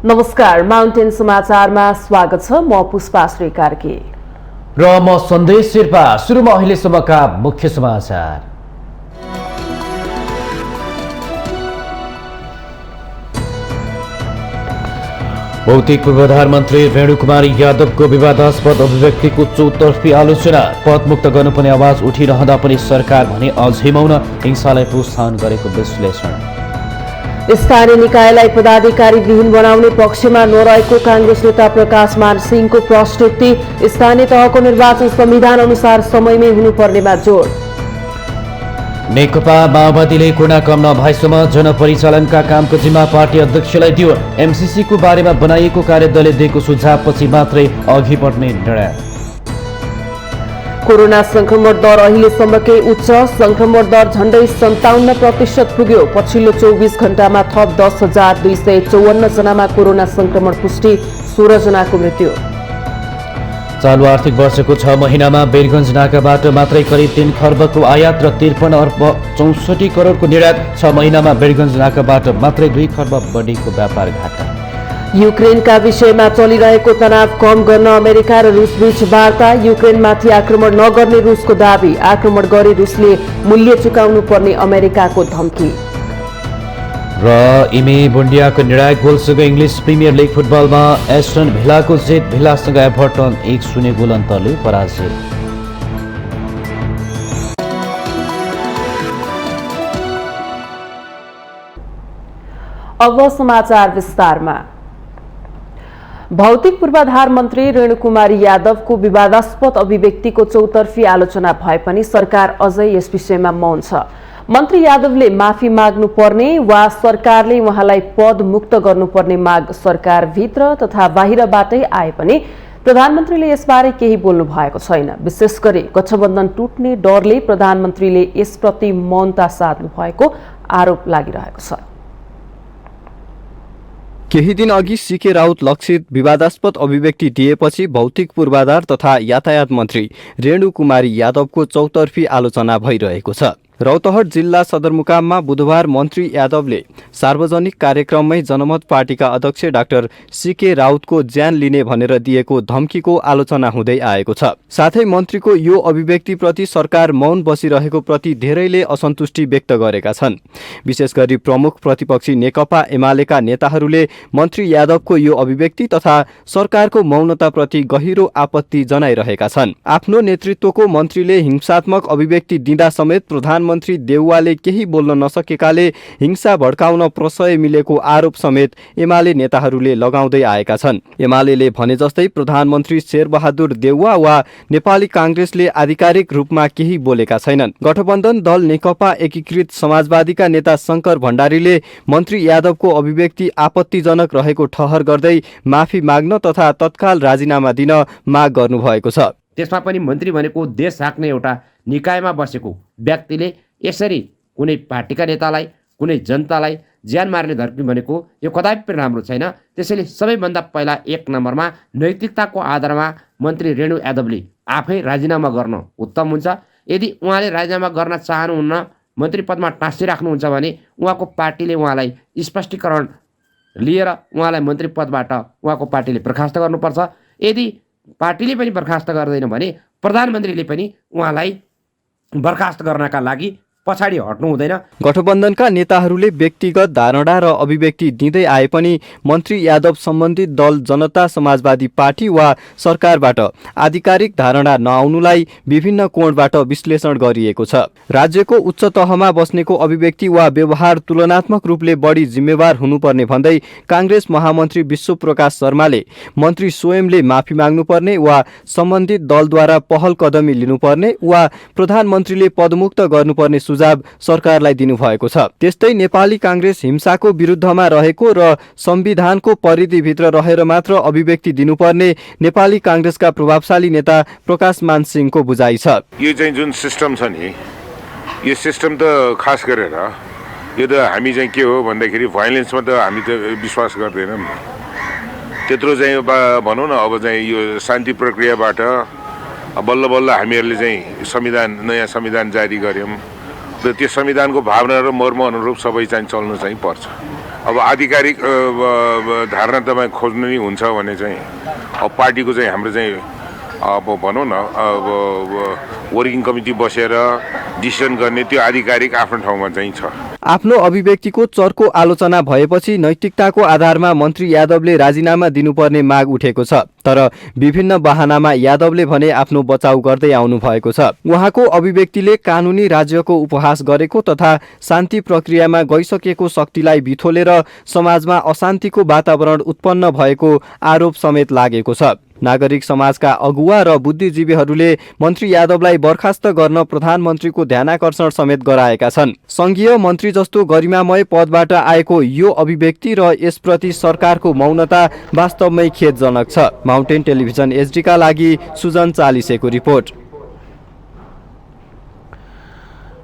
नमस्कार, माउन्टेन समाचारमा स्वागत छ। म पुष्पा श्री कार्की र म सन्देश शेर्पा। सुरुमा अहिलेसम्मका मुख्य समाचार। भौतिक पूर्वाधार मन्त्री रेणुकुमारी यादवको विवादास्पद अभिव्यक्तिको चौतर्फी आलोचना। पदमुक्त गर्नुपर्ने आवाज उठिरहँदा पनि सरकार भने अझै मौन, हिंसालाई प्रोत्साहन गरेको विश्लेषण। स्थानीय निकायलाई पदाधिकारी विहीन बनाउने पक्षमा नरहेको कांग्रेस नेता प्रकाश मान सिंहको प्रस्तुति। स्थानीय तहको निर्वाचन संविधान अनुसार समयमै हुनुपर्नेमा जोड। नेकपा माओवादीले कुर्णा कम नभएसम्म जनपरिचालनका कामको जिम्मा पार्टी अध्यक्षलाई दियो। एमसीसीको बारेमा बनाइएको कार्यदलले दिएको सुझावपछि मात्रै अघि बढ्ने निर्णय। कोरोना संक्रमण दर अहिलेसम्मकै उच्च। संक्रमण दर झण्डै 57% पुग्यो। पछिल्लो 24 घण्टामा थप 10,254 जनामा कोरोना संक्रमण पुष्टि, 16 जनाको मृत्यु। चालु आर्थिक वर्षको 6 महिनामा बेरगञ्ज नाकाबाट मात्रै करिब 3 खर्बको आयात र 53 अर्ब 64 करोडको निर्यात। 6 महिनामा बेरगञ्ज नाकाबाट मात्रै 2 खर्ब बढीको व्यापार घाटा। युक्रेनका विषयमा चलिरहेको तनाव कम गर्न अमेरिका र रुसबीच वार्ता। युक्रेनमाथि आक्रमण नगर्ने रुसको दाबी। आक्रमण गरे रुसले मूल्य चुकाउनु पर्ने अमेरिकाको धम्की। र इमे बुन्डियाको निर्णायक गोलसँगै इङ्ग्लिस प्रिमियर लिग फुटबलमा एस्टन भिलाको जित। भिलासँग एभर्टन 1-0 गोल अन्तरले पराजित। अब समाचार विस्तारमा। भौतिक पूर्वाधार मन्त्री रेणुकुमारी यादवको विवादास्पद अभिव्यक्तिको चौतर्फी आलोचना भए पनि सरकार अझै यस विषयमा मौन छ। मन्त्री यादवले माफी माग्नु पर्ने वा सरकारले उहाँलाई पद मुक्त गर्नुपर्ने माग सरकारभित्र तथा बाहिरबाटै आए पनि प्रधानमन्त्रीले यसबारे केही बोल्नु भएको छैन। विशेष गरी गठबन्धन टुट्ने डरले प्रधानमन्त्रीले यसप्रति मौनता साध्नु भएको आरोप लागिरहेको छ। केही दिन अघि सीके राउत लक्षित विवादास्पद अभिव्यक्ति दिएपछि भौतिक पूर्वाधार तथा यातायात मन्त्री रेणुकुमारी यादवको चौतर्फी आलोचना भइरहेको छ। रौतहट जिल्ला सदरमुकाममा बुधबार मन्त्री यादवले सार्वजनिक कार्यक्रममै जनमत पार्टीका अध्यक्ष डाक्टर सीके राउतको ज्यान लिने भनेर दिएको धम्कीको आलोचना हुँदै आएको छ। साथै मन्त्रीको यो अभिव्यक्तिप्रति सरकार मौन बसिरहेको प्रति धेरैले असन्तुष्टि व्यक्त गरेका छन्। विशेष गरी प्रमुख प्रतिपक्षी नेकपा एमालेका नेताहरूले मन्त्री यादवको यो अभिव्यक्ति तथा सरकारको मौनताप्रति गहिरो आपत्ति जनाइरहेका छन्। आफ्नो नेतृत्वको मन्त्रीले हिंसात्मक अभिव्यक्ति दिँदा समेत प्रधानमन्त्री देउवाले केही बोल्न नसकेकाले हिंसा भड्काउन प्रशय मिलेको आरोप समेत एमाले नेताहरूले लगाउँदै आएका छन्। एमालेले भने जस्तै प्रधानमन्त्री शेरबहादुर देउवा वा नेपाली कांग्रेसले आधिकारिक रूपमा केही बोलेका छैनन्। गठबन्धन दल नेकपा एकीकृत समाजवादीका नेता शंकर भण्डारीले मन्त्री यादवको अभिव्यक्ति आपत्तिजनक रहेको ठहर गर्दै माफी माग्न तथा तत्काल राजीनामा दिन माग गर्नुभएको छ। त्यसमा पनि मन्त्री भनेको देश हाँक्ने एउटा निकायमा बसेको व्यक्तिले यसरी कुनै पार्टीका नेतालाई कुनै जनतालाई ज्यान मार्ने धर्की भनेको यो कदापि पनि राम्रो छैन। त्यसैले सबैभन्दा पहिला 1 नम्बरमा नैतिकताको आधारमा मन्त्री रेणु यादवले आफै राजीनामा गर्न उत्तम हुन्छ। यदि उहाँले राजीनामा गर्न चाहनुहुन्न, मन्त्री पदमा टाँसिराख्नुहुन्छ भने उहाँको पार्टीले उहाँलाई स्पष्टीकरण लिएर उहाँलाई मन्त्री पदबाट उहाँको पार्टीले बर्खास्त गर्नुपर्छ। यदि पार्टीले पनि बर्खास्त गर्दैन भने प्रधानमन्त्रीले पनि उहाँलाई बर्खास्त गर्नका लागि पछाडि हट्नु हुँदैन। गठबन्धनका नेताहरूले व्यक्तिगत धारणा र अभिव्यक्ति दिँदै आए पनि मन्त्री यादव सम्बन्धित दल जनता समाजवादी पार्टी वा सरकारबाट आधिकारिक धारणा नआउनुलाई विभिन्न कोणबाट विश्लेषण गरिएको छ। राज्यको उच्च तहमा बस्नेको अभिव्यक्ति वा व्यवहार तुलनात्मक रूपले बढी जिम्मेवार हुनुपर्ने भन्दै कांग्रेस महामन्त्री विश्वप्रकाश शर्माले मन्त्री स्वयंले माफी माग्नुपर्ने वा सम्बन्धित दलद्वारा पहल कदमी लिनुपर्ने वा प्रधानमन्त्रीले पदमुक्त गर्नुपर्ने सुझाव सरकारलाई दिनुभएको छ। त्यस्तै नेपाली कांग्रेस हिंसाको विरुद्धमा रहेको र संविधानको परिधिभित्र रहेर मात्र अभिव्यक्ति दिनुपर्ने नेपाली कांग्रेसका प्रभावशाली नेता प्रकाश मान सिंहको बुझाइ छ। यो चाहिँ जुन सिस्टम छ नि, यो सिस्टम त खास गरेर यो त हामी चाहिँ के हो भन्दाखेरि भाइलेन्समा त हामी त विश्वास गर्दैनौँ। त्यत्रो चाहिँ भनौँ न, अब चाहिँ यो शान्ति प्रक्रियाबाट बल्ल बल्ल हामीहरूले चाहिँ नयाँ संविधान जारी गर्यौँ र त्यो संविधानको भावना र मर्म अनुरूप सबै चाहिँ चल्नु चाहिँ पर्छ। अब आधिकारिक धारणा तपाईँ खोज्नु नै हुन्छ भने चाहिँ अब पार्टीको चाहिँ हाम्रो चाहिँ अब भनौँ न अब वर्किङ कमिटी बसेर डिसिसन गर्ने त्यो आधिकारिक आफ्नो ठाउँमा चाहिँ छ। आफ्नो अभिव्यक्तिको चर्को आलोचना भएपछि नैतिकताको आधारमा मन्त्री यादवले राजीनामा दिनुपर्ने माग उठेको छ। तर विभिन्न बहानामा यादवले भने आफ्नो बचाउ गर्दै आउनु भएको छ। उहाँको अभिव्यक्तिले कानुनी राज्यको उपहास गरेको तथा शान्ति प्रक्रियामा गइसकेको शक्तिलाई बिथोलेर समाजमा अशान्तिको वातावरण उत्पन्न भएको आरोप समेत लागेको छ। नागरिक समाजका अगुवा र बुद्धिजीवीहरूले मन्त्री यादवलाई बर्खास्त गर्न प्रधानमन्त्रीको ध्यानाकर्षण समेत गराएका छन्। संघीय मन्त्री जस्तो गरिमामय पदबाट आएको यो अभिव्यक्ति र यसप्रति सरकारको मौनता वास्तवमै खेदजनक छ। माउन्टेन टेलिभिजन एचडी का लागि सुजन चालिसेको रिपोर्ट।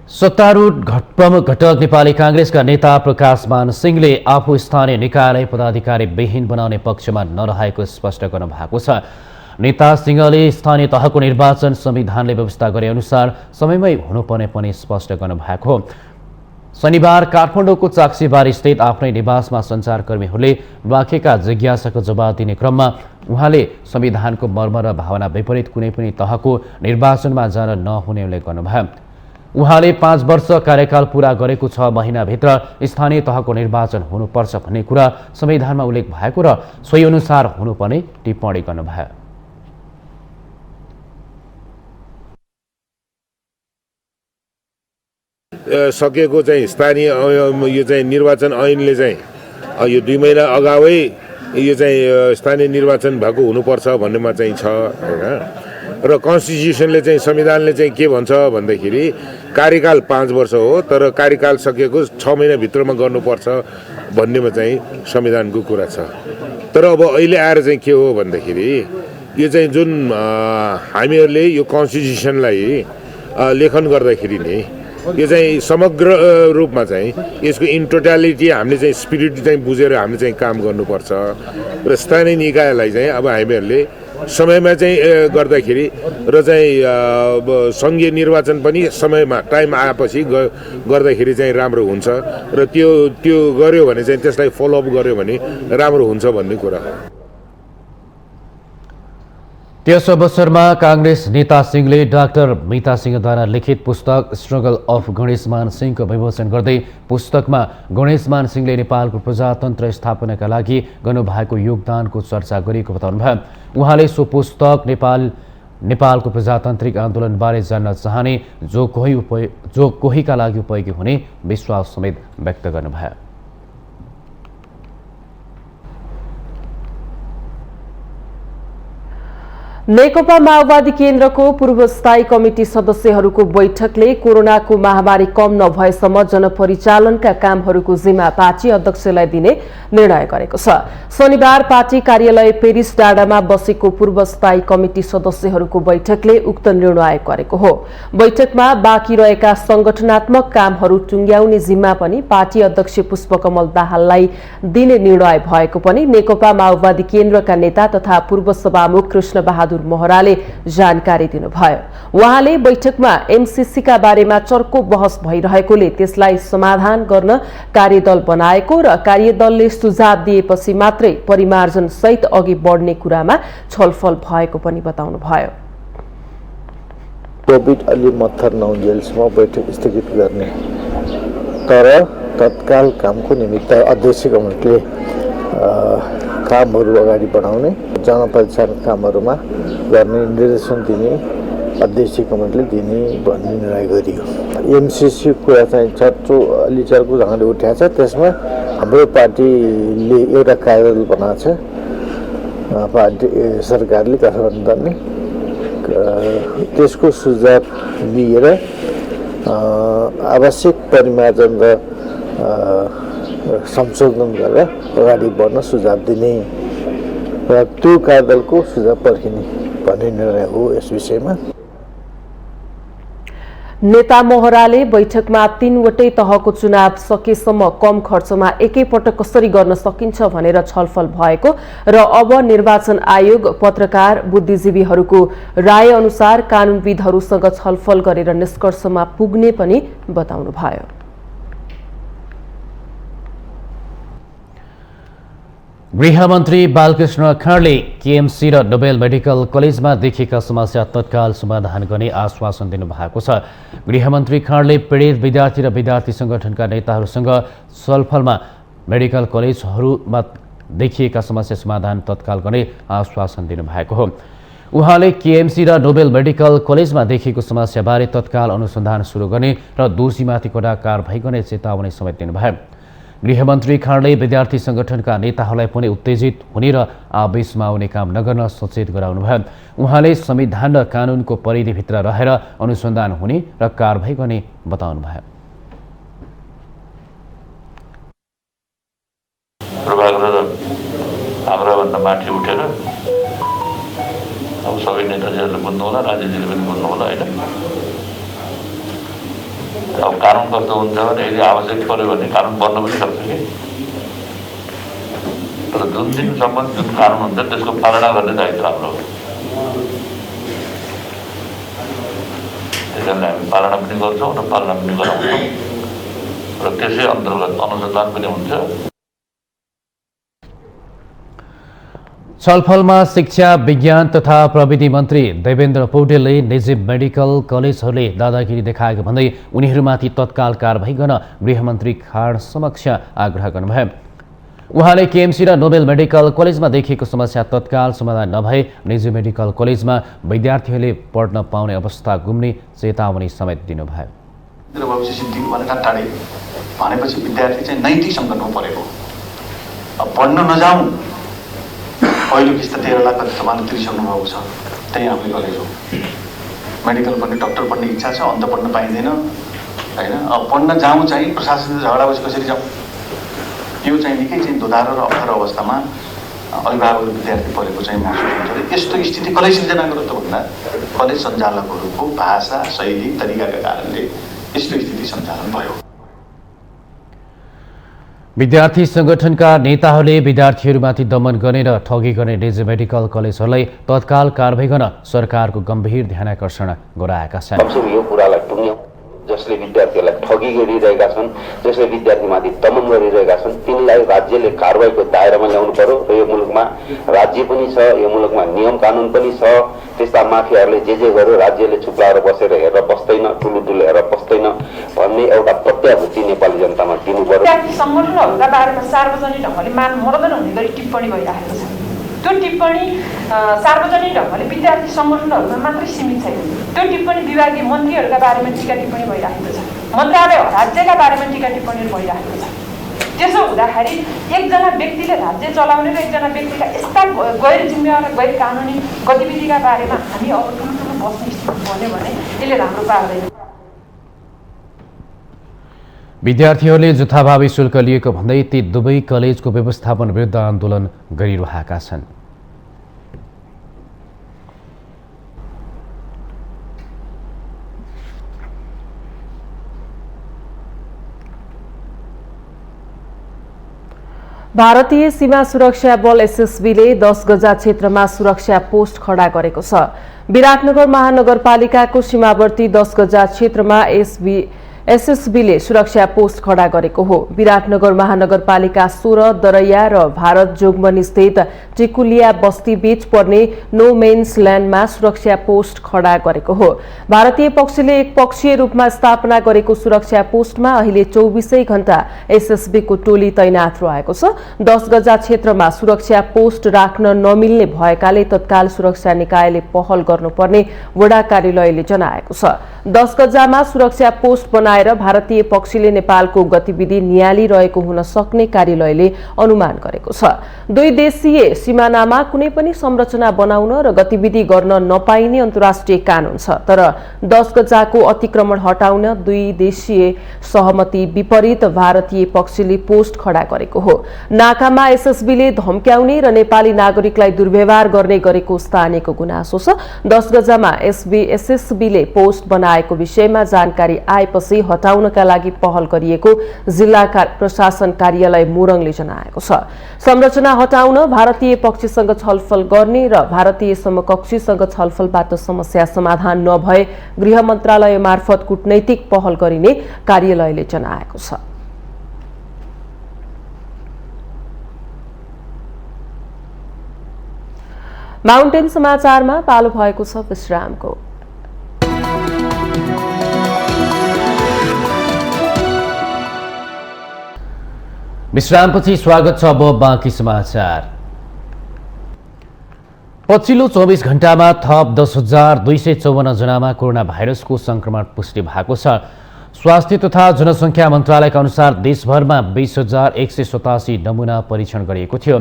सत्तारूढ प्रमुख घटक नेपाली कांग्रेसका नेता प्रकाश मान सिंहले आफू स्थानीय निकायलाई पदाधिकारी विहीन बनाउने पक्षमा नरहेको स्पष्ट गर्नु भएको छ। नेता सिंहले स्थानीय तहको निर्वाचन संविधानले व्यवस्था गरे अनुसार समयमै हुनुपर्ने पनि स्पष्ट गर्नु भएको हो। शनिबार काठमाडौँको चाक्सीबारी स्थित आफ्नै निवासमा सञ्चारकर्मीहरूले राखेका जिज्ञासाको जवाब दिने क्रममा उहाँले संविधानको मर्म र भावना विपरीत कुनै पनि तहको निर्वाचनमा जान नहुने उल्लेख गर्नुभयो। उहाँले 5 वर्ष कार्यकाल पूरा गरेको 6 महिनाभित्र स्थानीय तहको निर्वाचन हुनुपर्छ भन्ने कुरा संविधानमा उल्लेख भएको र सोही अनुसार हुनुपर्ने टिप्पणी गर्नुभयो। सकेको चाहिँ स्थानीय यो चाहिँ निर्वाचन ऐनले चाहिँ यो 2 महिना अगावै यो चाहिँ स्थानीय निर्वाचन भएको हुनुपर्छ भन्नेमा चाहिँ छ हैन। र कन्स्टिट्युसनले चाहिँ संविधानले चाहिँ के भन्छ भन्दाखेरि कार्यकाल 5 वर्ष हो, तर कार्यकाल सकेको 6 महिनाभित्रमा गर्नुपर्छ भन्नेमा चाहिँ संविधानको कुरा छ। तर अब अहिले आएर चाहिँ के हो भन्दाखेरि यो चाहिँ जुन हामीहरूले यो कन्स्टिट्युसनलाई लेखन गर्दाखेरि नि यो चाहिँ समग्र रूपमा चाहिँ यसको इन टोटालिटी हामीले चाहिँ स्पिरिट चाहिँ बुझेर हामीले चाहिँ काम गर्नुपर्छ र स्थानीय निकायलाई चाहिँ अब हामीहरूले समयमा चाहिँ गर्दाखेरि र चाहिँ सङ्घीय निर्वाचन पनि समयमा टाइम आएपछि गर्दाखेरि चाहिँ राम्रो हुन्छ र त्यो गर्यो भने चाहिँ त्यसलाई फलोअप गर्यो भने राम्रो हुन्छ भन्ने कुरा हो। त्यस अवसरमा कांग्रेस नेता सिंहले डाक्टर मीता सिंहद्वारा लिखित पुस्तक स्ट्रगल अफ गणेशमान सिंहको विमोचन गर्दै पुस्तकमा गणेशमान सिंहले नेपालको प्रजातन्त्र स्थापनाका लागि गर्नुभएको योगदानको चर्चा गरेको बताउनुभयो। उहाँले सो पुस्तक नेपालको प्रजातान्त्रिक आन्दोलनबारे जान्न चाहने जो कोहीका लागि उपयोगी हुने विश्वास समेत व्यक्त गर्नुभयो। नेकपा माओवादी केन्द्रको पूर्व स्थायी कमिटी सदस्यहरूको बैठकले कोरोनाको महामारी कम नभएसम्म जनपरिचालनका कामहरूको जिम्मा पार्टी अध्यक्षलाई दिने निर्णय गरेको छ। शनिबार पार्टी कार्यालय पेरिस डाँडामा बसेको पूर्व स्थायी कमिटी सदस्यहरूको बैठकले उक्त निर्णय गरेको हो। बैठकमा बाँकी रहेका संगठनात्मक कामहरू टुंग्याउने जिम्मा पनि पार्टी अध्यक्ष पुष्पकमल दाहाललाई दिने निर्णय भएको पनि नेकपा माओवादी केन्द्रका नेता तथा पूर्व सभामुख कृष्ण बहादुर मोहराले जानकारी दिनुभयो। उहाँले बैठकमा एमसीसीका बारेमा चर्को बहस भइरहेकोले त्यसलाई समाधान गर्न कार्यदल बनाएको र कार्यदलले सुझाव दिएपछि मात्रै परिमार्जन सहित अघि बढ्ने कुरामा छलफल भएको पनि बताउनुभयो। कोभिड अलि मत्थर नहुन्जेलसम्म बैठक स्थगित गर्ने, तर तत्काल कामको निमित्त अध्यक्ष कमिटीले कामहरू अगाडि बढाउने, जनपरिचालन कामहरूमा गर्ने निर्देशन दिने अध्यक्ष कमिटीले दिने भन्ने निर्णय गरियो। एमसीसी कुरा चाहिँ अलि चर्को ढङ्गले उठाएको छ। त्यसमा हाम्रो पार्टीले एउटा कार्यदल बनाएको छ, पार्टी सरकारले गठबन्धन गर्ने, त्यसको सुझाव लिएर आवश्यक परिमार्जन र संशोधन गरेर अगाडि बढ्न सुझाव दिने र त्यो कार्यदलको सुझाव पर्खिने भन्ने निर्णय हो। यस विषयमा नेता मोहराले बैठकमा 3वटै तहको चुनाव सकेसम्म कम खर्चमा एकैपटक कसरी गर्न सकिन्छ भनेर छलफल भएको र अब निर्वाचन आयोग, पत्रकार, बुद्धिजीवीहरूको राय अनुसार कानूनविदहरूसँग छलफल गरेर निष्कर्षमा पुग्ने पनि बताउनुभयो। गृहमन्त्री बालकृष्ण खाँडले केएमसी र नोबेल मेडिकल कलेजमा देखिएका समस्या तत्काल समाधान गर्ने आश्वासन दिनुभएको छ। गृहमन्त्री खाँडले पीडित विद्यार्थी र विद्यार्थी सङ्गठनका नेताहरूसँग छलफलमा मेडिकल कलेजहरूमा देखिएका समस्या समाधान तत्काल गर्ने आश्वासन दिनुभएको हो। उहाँले केएमसी र नोबेल मेडिकल कलेजमा देखिएको समस्याबारे तत्काल अनुसन्धान सुरु गर्ने र दोषीमाथि कडा कारबाही गर्ने चेतावनी समेत दिनुभयो। गृहमन्त्री खाँडले विद्यार्थी सङ्गठनका नेताहरूलाई पनि उत्तेजित हुने र आवेशमा आउने काम नगर्न सचेत गराउनुभयो। उहाँले संविधान र कानुनको परिधिभित्र रहेर अनुसन्धान हुने र कारबाही गर्ने बताउनुभयो। हाम्राभन्दा माथि उठेर अब सबै नेताजीहरूले बुझ्नु होला, राजेजीले पनि बुझ्नु होला होइन। अब कानुन कस्तो हुन्छ भने यदि आवश्यक पऱ्यो भने कानुन बन्न पनि सक्छ कि, तर जुन दिनसम्म जुन कानुन हुन्छ त्यसको पालना गर्ने दायित्व हाम्रो हो। त्यस कारण हामी पालना पनि गर्छौँ र पालना पनि गराउँछौँ र त्यसै अन्तर्गत अनुसन्धान पनि हुन्छ। छलफलमा शिक्षा विज्ञान तथा प्रविधि मन्त्री देवेन्द्र पौडेलले निजी मेडिकल कलेजहरूले दादागिरी देखाएको भन्दै उनीहरूमाथि तत्काल कारबाही गर्न गृहमन्त्री खाँड समक्ष आग्रह गर्नुभयो। उहाँले केएमसी र नोबेल मेडिकल कलेजमा देखिएको समस्या तत्काल समाधान नभए निजी मेडिकल कलेजमा विद्यार्थीहरूले पढ्न पाउने अवस्था गुम्ने चेतावनी समेत दिनुभयो। भविष्य सिद्धि टाढे भनेपछि विद्यार्थी चाहिँ नैतिक सङ्कटमा परेको, अब पढ्न नजाउँ पहिलो किस्ता 13 लाख कति तपाईँले तिरिसक्नु भएको छ, त्यही हाम्रो कलेज हो। मेडिकल पढ्ने डक्टर पढ्ने इच्छा छ, अन्त पढ्न पाइँदैन होइन। अब पढ्न जाउँ चाहिँ प्रशासनले झगडा बसी कसरी जाउँ, यो चाहिँ निकै चाहिँ दोधारो र अप्ठ्यारो अवस्थामा अभिभावक विद्यार्थी परेको चाहिँ महसुस हुन्छ। यस्तो स्थिति कसले सिर्जना गर्यो त भन्दा कलेज सञ्चालकहरूको भाषा शैली तरिकाका कारणले यस्तो स्थिति सञ्चालन भयो। विद्यार्थी सङ्गठनका नेताहरूले विद्यार्थीहरूमाथि दमन गर्ने र ठगी गर्ने निजी मेडिकल कलेजहरूलाई तत्काल कारबाही गर्न सरकारको गम्भीर ध्यानाकर्षण गराएका छन्। यो कुरालाई टुङ्ग्यौँ, जसले विद्यार्थीहरूलाई ठगी गरिरहेका छन्, जसले विद्यार्थीमाथि दमन गरिरहेका छन्, तिनलाई राज्यले कारबाहीको दायरामा ल्याउनु पर्यो र यो मुलुकमा राज्य पनि छ, यो मुलुकमा नियम कानुन पनि छ। त्यस्ता माफियाहरूले जे गर्यो राज्यले चुप्लाएर बसेर हेरेर बस्दैन, ठुलो हेरेर बस्दैन भन्ने एउटा प्रत्याभूति नेपाली जनतामा दिनु पर्यो। विद्यार्थी सङ्गठनहरूका बारेमा सार्वजनिक ढङ्गले मान मर्दन हुने गरी टिप्पणी भइरहेको छ। त्यो टिप्पणी सार्वजनिक ढङ्गले विद्यार्थी सङ्गठनहरूमा मात्रै सीमित छैन। त्यो टिप्पणी विभागीय मन्त्रीहरूका बारेमा टिका टिप्पणी भइरहेको छ, मन्त्रालय राज्यका बारेमा टिका टिप्पणी भइरहेको छ। त्यसो हुँदाखेरि एकजना व्यक्तिले राज्य चलाउने र एकजना व्यक्तिका यस्ता गैर जिम्मेवार र गैर कानुनी गतिविधिका बारेमा हामी अब ठुलो बस्ने स्थिति बन्यो भने यसले राम्रो पार्दैन। विद्यार्थीहरूले जथाभावी शुल्क लिएको भन्दै ती दुवै कलेजको व्यवस्थापन विरुद्ध आन्दोलन गरिरहेका छन्। भारतीय सीमा सुरक्षा बल एसएसबीले 10 गजा क्षेत्रमा सुरक्षा पोस्ट खडा गरेको छ। विराटनगर महानगरपालिकाको सीमावर्ती 10 गजा क्षेत्रमा एसएसबीले सुरक्षा पोस्ट खडा गरेको हो। विराटनगर महानगरपालिका 16 दरैया र भारत जोगबनी स्थित टिकुलिया बस्ती बीच पर्ने नो मेन्स ल्यान्डमा सुरक्षा पोस्ट खडा गरेको हो। भारतीय पक्षले एकपक्षीय रूपमा स्थापना गरेको सुरक्षा पोस्टमा अहिले 24 घण्टा एसएसबीको टोली तैनात रहेको छ। 10 गजा क्षेत्रमा सुरक्षा पोस्ट राख्न नमिल्ने भएकाले तत्काल सुरक्षा निकायले पहल गर्नुपर्ने वडा कार्यालयले जनाएको छ। 10 गजामा सुरक्षा पोस्ट बनाएर भारतीय पक्षले नेपालको गतिविधि नियालिरहेको हुन सक्ने कार्यालयले अनुमान गरेको छ। दुई देशीय सीमानामा कुनै पनि संरचना बनाउन र गतिविधि गर्न नपाइने अन्तर्राष्ट्रिय कानून छ, तर 10 गजाको अतिक्रमण हटाउन दुई देशीय सहमति विपरीत भारतीय पक्षले पोस्ट खडा गरेको हो। नाकामा एसएसबीले धम्क्याउने र नेपाली नागरिकलाई दुर्व्यवहार गर्ने गरेको स्थानीयको गुनासो छ। 10 गजामा एसएसबीले पोस्ट बनाएको विषयमा जानकारी आएपछि हटाउनका लागि पहल गरिएको जिल्ला प्रशासन कार्यालय मोरङले जनाएको छ। संरचना हटाउन भारतीय पक्षसँग छलफल गर्ने र भारतीय समकक्षीसँग छलफलबाट समस्या समाधान नभए गृह मन्त्रालय मार्फत कूटनैतिक पहल गरिने कार्यालयले जनाएको छ। माउन्टेन समाचारमा पालो भएको छ विश्रामको। विश्रामपछि स्वागत छ। अब बाँकी समाचार। पछिल्लो 24 घण्टामा थप 10,254 जनामा कोरोना भाइरसको संक्रमण पुष्टि भएको छ। स्वास्थ्य तथा जनसङ्ख्या मन्त्रालयका अनुसार देशभरमा 20,187 नमुना परीक्षण गरिएको थियो।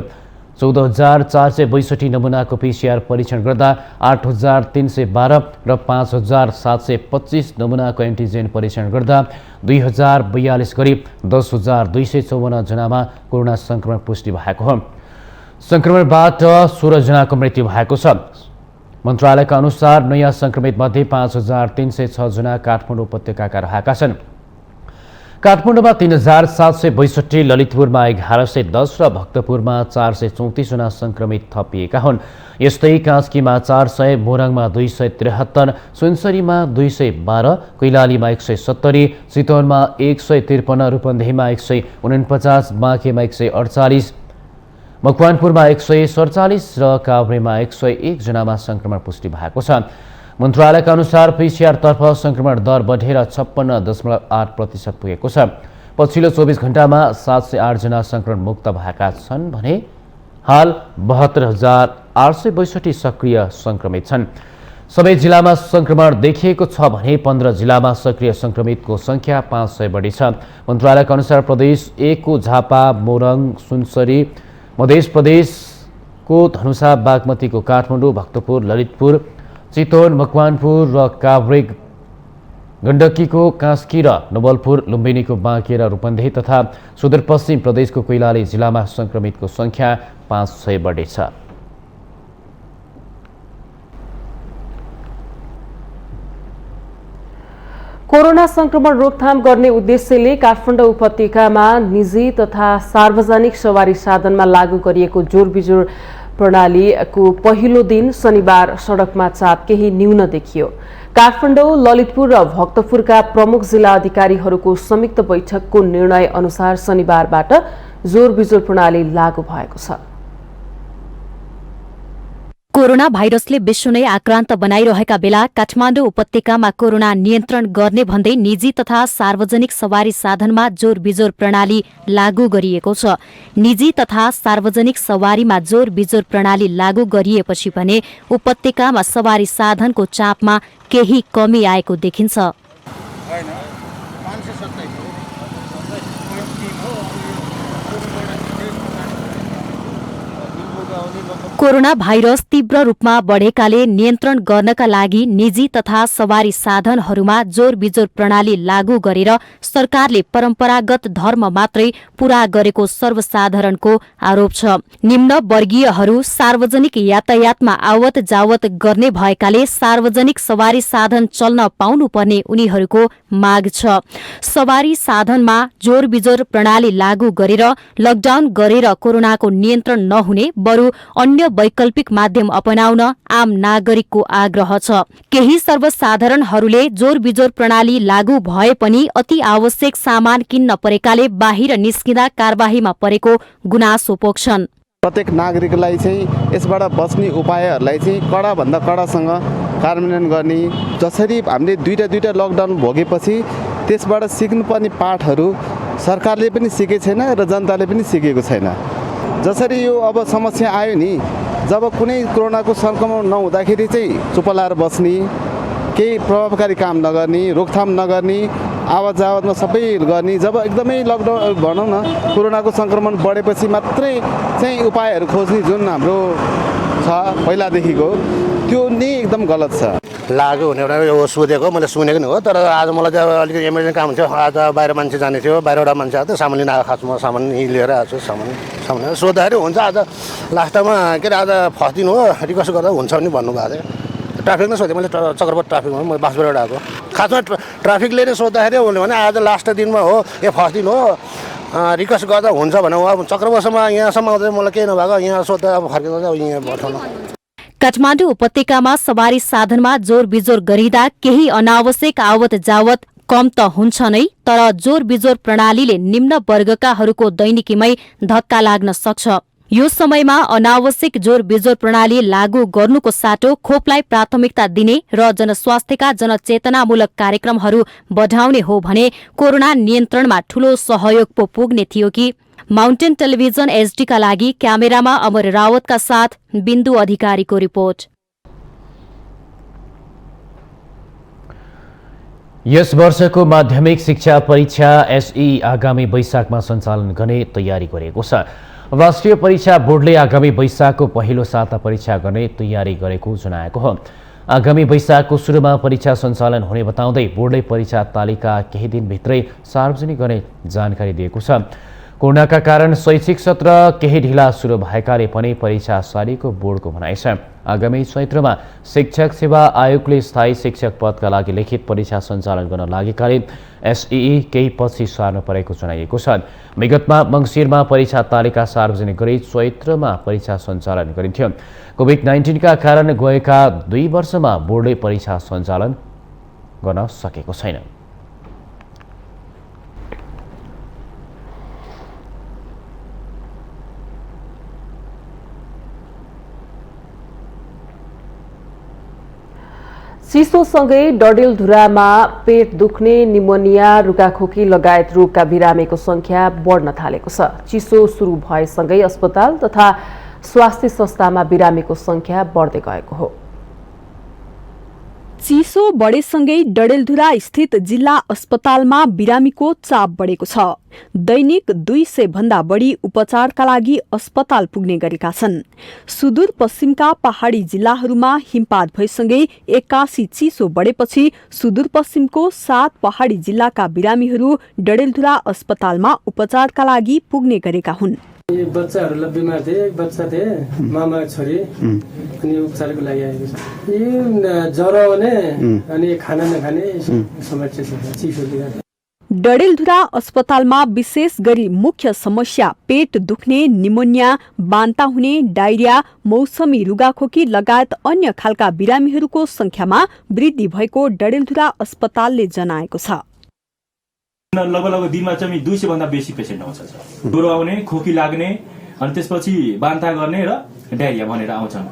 14,462 नमुनाको PCR परीक्षण गर्दा 8,312 र 5,725 नमुनाको एन्टिजेन परीक्षण गर्दा 2,042 गरी 10,254 जनामा कोरोना संक्रमण पुष्टि भएको हो। संक्रमणबाट 16 जनाको मृत्यु भएको छ। मन्त्रालयका अनुसार नयाँ संक्रमित मध्ये 5,306 जना काठमाडौँ उपत्यकाका रहेका छन्। काठमाडौँमा 3,762, ललितपुरमा 1,110 र भक्तपुरमा 434 जना संक्रमित थपिएका हुन्। यस्तै कास्कीमा 400, मोरङमा 273, सुनसरीमा 212, कैलालीमा 170, चितवनमा 153, रूपन्देहीमा 149, बाँकेमा 148, मकवानपुरमा 147 र काभ्रेमा 101 जनामा संक्रमण पुष्टि भएको छ। मन्त्रालयका अनुसार PCR तर्फ संक्रमण दर बढेर 56.8% पुगेको छ। पछिल्लो 24 घण्टामा 708 जना संक्रमण मुक्त भएका छन् भने हाल 72,862 सक्रिय संक्रमित छन्। सबै जिल्लामा संक्रमण देखिएको छ भने 15 जिल्लामा सक्रिय संक्रमितको संख्या 500 बढी छ। मन्त्रालयका अनुसार प्रदेश 1 को झापा, मोरङ, सुनसरी, मध्य प्रदेशको धनुषा, बागमतीको काठमाडौँ, भक्तपुर, ललितपुर, चितवन, मकवानपुर र काभ्रे, गण्डकीको कास्की र नवलपुर, लुम्बिनीको बाँके र रूपन्देही तथा सुदूरपश्चिम प्रदेशको कैलाली जिल्लामा संक्रमितको संख्या 500 बढेछ। कोरोना संक्रमण रोकथाम गर्ने उद्देश्यले काठमाडौँ उपत्यकामा निजी तथा सार्वजनिक सवारी साधनमा लागू गरिएको जोरबिजोर प्रणालीको पहिलो दिन शनिबार सडकमा चाप केही न्यून देखियो। काठमाडौँ, ललितपुर र भक्तपुरका प्रमुख जिल्ला अधिकारीहरूको संयुक्त बैठकको निर्णय अनुसार शनिबारबाट जोरबिजोर प्रणाली लागू भएको छ। कोरोना भाइरसले विश्व नै आक्रान्त बनाइरहेका बेला काठमाडौँ उपत्यकामा कोरोना नियन्त्रण गर्ने भन्दै निजी तथा सार्वजनिक सवारी साधनमा जोरबिजोर प्रणाली लागू गरिएको छ। निजी तथा सार्वजनिक सवारीमा जोरबिजोर प्रणाली लागू गरिएपछि भने उपत्यकामा सवारी साधनको चापमा केही कमी आएको देखिन्छ। कोरोना भाइरस तीव्र रूपमा बढेकाले नियन्त्रण गर्नका लागि निजी तथा सवारी साधनहरूमा जोरबिजोर प्रणाली लागू गरेर सरकारले परम्परागत धर्म मात्रै पूरा गरेको सर्वसाधारणको आरोप छ। निम्न वर्गीयहरू सार्वजनिक यातायातमा आवत जावत गर्ने भएकाले सार्वजनिक सवारी साधन चल्न पाउनुपर्ने उनीहरूको माग छ। सवारी साधनमा जोरबिजोर प्रणाली लागू गरेर लकडाउन गरेर कोरोनाको नियन्त्रण नहुने बरु अन्य वैकल्पिक माध्यम अपनाउन आम नागरिकको आग्रह छ। केही सर्वसाधारणहरूले जोरबिजोर प्रणाली लागू भए पनि अति आवश्यक सामान किन्न परेकाले बाहिर निस्किँदा कारबाहीमा परेको गुनासो पोख्छन्। प्रत्येक नागरिकलाई चाहिँ यसबाट बच्ने उपायहरूलाई चाहिँ कडाभन्दा कडासँग कार्यान्वयन गर्ने, जसरी हामीले दुईटा लकडाउन भोगेपछि त्यसबाट सिक्नुपर्ने पाठहरू सरकारले पनि सिकेको छैन र जनताले पनि सिकेको छैन। जसरी यो अब समस्या आयो नि, जब कुनै कोरोनाको संक्रमण नहुँदाखेरि चाहिँ चुप लाएर बस्ने, केही प्रभावकारी काम नगर्ने, रोकथाम नगर्ने, आवत जावतमा सबै गर्ने, जब एकदमै लकडाउन भनौँ न कोरोनाको संक्रमण बढेपछि मात्रै चाहिँ उपायहरू खोज्ने जुन हाम्रो छ पहिलादेखिको, त्यो नै एकदम गलत छ। लागु हुने हो सोधेको, मैले सुनेको नि हो, तर आज मलाई चाहिँ अलिकति इमर्जेन्सी काम थियो। आज बाहिर मान्छे जाने थियो, बाहिरबाट मान्छे आएको थियो, सामान लिन आएको खास म सामान लिएर आएको छु। सामान सोद्धाखेरि हुन्छ, आज लास्ट टाइममा के अरे आज फर्स्ट दिन हो, रिक्वेस्ट गर्दा हुन्छ भने भन्नुभएको थियो। ट्राफिक नै सोधेँ मैले, चक्रपत ट्राफिकमा म बाँसबाट आएको। खासमा ट्राफिकले नै सोद्धाखेरि हुने भने आज लास्ट दिनमा हो, यो फर्स्ट दिन हो, रिक्वेस्ट गर्दा हुन्छ भने अब चक्रपतसम्म यहाँसम्म आउँदा मलाई केही नभएको, यहाँ सोद्धा अब फर्केर अब यहाँ पठाउनु। काठमाडौँ उपत्यकामा सवारी साधनमा जोरबिजोर गरिँदा केही अनावश्यक आवत जावत कम त हुन्छ नै, तर जोरबिजोर प्रणालीले निम्न वर्गकाहरूको दैनिकीमै धक्का लाग्न सक्छ। यो समयमा अनावश्यक जोर बिजोर प्रणाली लागू गर्नुको साटो खोपलाई प्राथमिकता दिने र जनस्वास्थ्यका जनचेतनामूलक कार्यक्रमहरू बढाउने हो भने कोरोना नियन्त्रणमा ठूलो सहयोग पो पुग्ने थियो कि। माउन्टेन टेलिभिजन एचडीका लागि क्यामेरामा अमर रावतका साथ बिन्दु अधिकारीको रिपोर्ट। यस वर्षको माध्यमिक शिक्षा परीक्षा एसई आगामी वैशाखमा सञ्चालन गर्ने तयारी गरेको छ। राष्ट्रिय परीक्षा बोर्डले आगामी वैशाखको पहिलो साता परीक्षा गर्ने तयारी गरेको जनाएको हो। आगामी वैशाखको सुरुमा परीक्षा सञ्चालन हुने बताउँदै बोर्डले परीक्षा तालिका केही दिनभित्रै सार्वजनिक गर्ने जानकारी दिएको छ। कोरोनाका कारण शैक्षिक सत्र केही ढिला सुरु भएकाले पनि परीक्षा सारिएको बोर्डको भनाइ छ। आगामी चैत्रमा शिक्षक सेवा आयोगले स्थायी शिक्षक पदका लागि लिखित परीक्षा सञ्चालन गर्न लागेकाले एसई केही पछि सार्नु परेको जनाइएको छ। विगतमा मङ्सिरमा परीक्षा तालिका सार्वजनिक गरी चैत्रमा परीक्षा सञ्चालन गरिन्थ्यो। कोभिड-19 का कारण गएका 2 वर्षमा बोर्डले परीक्षा सञ्चालन गर्न सकेको छैन। चिसोसँगै डडेलधुरामा पेट दुख्ने, निमोनिया, रुगाखोकी लगायत रोगका बिरामीको संख्या बढ्न थालेको छ। चिसो सुरु भएसँगै अस्पताल तथा स्वास्थ्य संस्थामा बिरामीको संख्या बढ्दै गएको हो। चिसो बढेसँगै डडेलधुरा स्थित जिल्ला अस्पतालमा बिरामीको चाप बढेको छ। दैनिक 200 भन्दा बढी उपचारका लागि अस्पताल पुग्ने गरेका छन्। सुदूरपश्चिमका पहाडी जिल्लाहरूमा हिमपात भएसँगै 81 चिसो बढेपछि सुदूरपश्चिमको 7 पहाडी जिल्लाका बिरामीहरू डडेलधुरा अस्पतालमा उपचारका लागि पुग्ने गरेका हुन्। बच्चाहरूलाई बिमार थिए, एक बच्चा थिए, मामा छोरी अनि उपचारको लागि आएको छ। यो ज्वरो आउने अनि खाना नखाने समस्या छ चिसोले गर्दा। डडेलधुरा अस्पतालमा विशेष गरी मुख्य समस्या पेट दुख्ने, निमोनिया, बान्ता हुने, डायरिया, मौसमी रुगाखोकी लगायत अन्य खालका बिरामीहरूको संख्यामा वृद्धि भएको डडेलधुरा अस्पतालले जनाएको छ। लगभग दिनमा चाहिँ 200 भन्दा बेसी पेसेन्ट आउँछ। ज्वरो आउने, खोकी लाग्ने अनि त्यसपछि बान्ता गर्ने र डायरिया भनेर आउँछन्।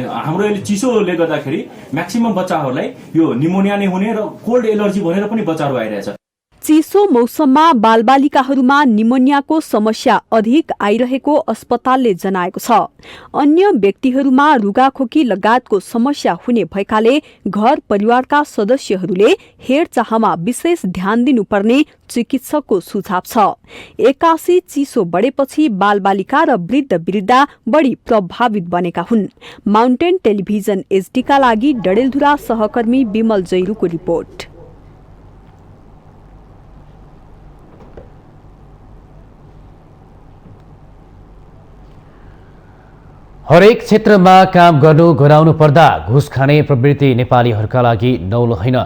हाम्रो अहिले चिसोले गर्दाखेरि म्याक्सिमम बच्चाहरूलाई यो निमोनिया नै हुने र कोल्ड एलर्जी भनेर पनि बच्चाहरू आइरहेछ। चिसो मौसममा बालबालिकाहरूमा निमोनियाको समस्या अधिक आइरहेको अस्पतालले जनाएको छ। अन्य व्यक्तिहरूमा रुगाखोकी लगायतको समस्या हुने भएकाले घर परिवारका सदस्यहरूले हेरचाहमा विशेष ध्यान दिनुपर्ने चिकित्सकको सुझाव छ। 81 चिसो बढेपछि बालबालिका र वृद्ध वृद्धा बढी प्रभावित बनेका हुन्। माउन्टेन टेलिभिजन एचडीका लागि डडेलधुरा सहकर्मी विमल जैरूको रिपोर्ट। हरेक क्षेत्रमा काम गर्नु गराउनु पर्दा घुस खाने प्रवृत्ति नेपालीहरूका लागि नौलो होइन।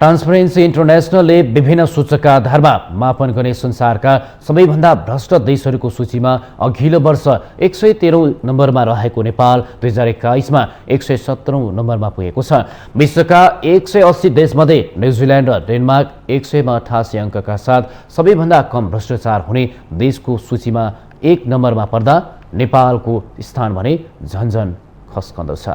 ट्रान्सपरेन्सी इन्टरनेसनलले विभिन्न सूचकका आधारमा मापन गर्ने संसारका सबैभन्दा भ्रष्ट देशहरूको सूचीमा अघिल्लो वर्ष 113औं नम्बरमा रहेको नेपाल 2021मा 117औं नम्बरमा पुगेको छ। विश्वका 180 देशमध्ये न्युजिल्यान्ड र डेनमार्क 100मा 88 अङ्कका साथ सबैभन्दा कम भ्रष्टाचार हुने देशको सूचीमा 1 नम्बरमा पर्दा नेपालको स्थान भने झन्झन खस्कँदो छ।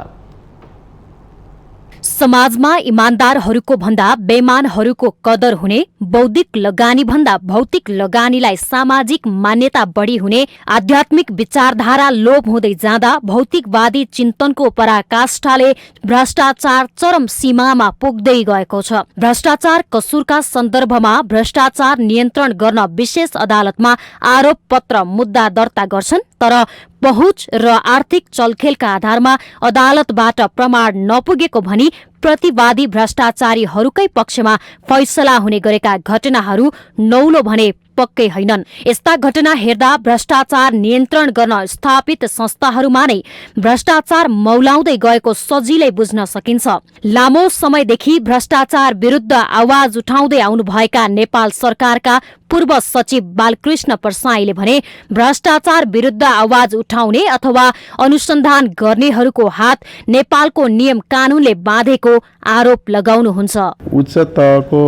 समाजमा इमानदारहरूको भन्दा बेइमानहरूको कदर हुने, बौद्धिक लगानी भन्दा भौतिक लगानीलाई सामाजिक मान्यता बढी हुने, आध्यात्मिक विचारधारा लोभ हुँदै जाँदा भौतिकवादी चिन्तनको पराकाष्ठाले भ्रष्टाचार चरम सीमामा पुग्दै गएको छ। भ्रष्टाचार कसुरका सन्दर्भमा भ्रष्टाचार नियन्त्रण गर्न विशेष अदालतमा आरोप पत्र मुद्दा दर्ता गर्छन्, तर पहुँच र आर्थिक चलखेलका आधारमा अदालतबाट प्रमाण नपुगेको भनी प्रतिवादी भ्रष्टाचारीहरूकै पक्षमा फैसला हुने गरेका घटनाहरू नौलो भने पक्कै हैनन्। यस्ता घटना हेर्दा भ्रष्टाचार नियन्त्रण गर्न स्थापित संस्थाहरूमा नै भ्रष्टाचार मौलाउँदै गएको सजिलै बुझ्न सकिन्छ। लामो समयदेखि भ्रष्टाचार विरुद्ध आवाज उठाउँदै आउनुभएका नेपाल सरकारका पूर्व सचिव बालकृष्ण प्रसाईले भने भ्रष्टाचार विरुद्ध आवाज उठाउने अथवा अनुसन्धान गर्नेहरूको हात नेपालको नियम कानूनले बाँधेको आरोप लगाउनुहुन्छ। उच्च तहको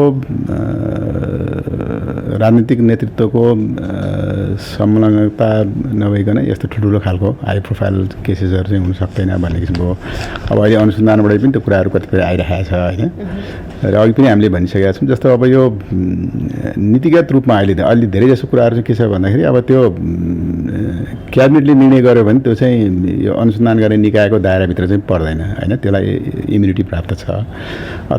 राजनीतिक नेतृत्वको संलग्नता नभइकन यस्तो ठुल्ठुलो खालको हाई प्रोफाइल केसेसहरू चाहिँ हुन सक्दैन भन्ने किसिमको अब अहिले अनुसन्धानबाट पनि त्यो कुराहरू कतिपय आइरहेको छ होइन र अघि पनि हामीले भनिसकेका छौँ जस्तो अब यो नीतिगत रूपमा अहिले धेरै जसो कुराहरू चाहिँ के छ भन्दाखेरि अब त्यो क्याबिनेटले निर्णय गर्यो भने त्यो चाहिँ यो अनुसन्धान गर्ने निकायको दायराभित्र चाहिँ पर्दैन होइन त्यसलाई इम्युनिटी प्राप्त छ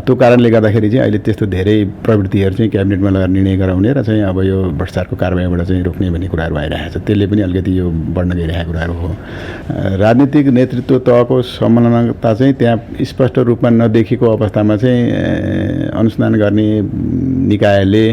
त्यो कारणले गर्दाखेरि चाहिँ अहिले त्यस्तो धेरै प्रवृत्तिहरू चाहिँ क्याबिनेटमा लगेर निर्णय गराउने र चाहिँ अब यो भ्रष्टाचारको कारबाहीबाट चाहिँ रोक्ने भन्ने कुराहरू आइरहेको छ त्यसले पनि अलिकति यो बढ्न गइरहेको कुराहरू हो राजनीतिक नेतृत्व तहको संलग्नता चाहिँ त्यहाँ स्पष्ट रूपमा नदेखिएको अवस्थामा चाहिँ अनुसन्धान गर्ने निकायले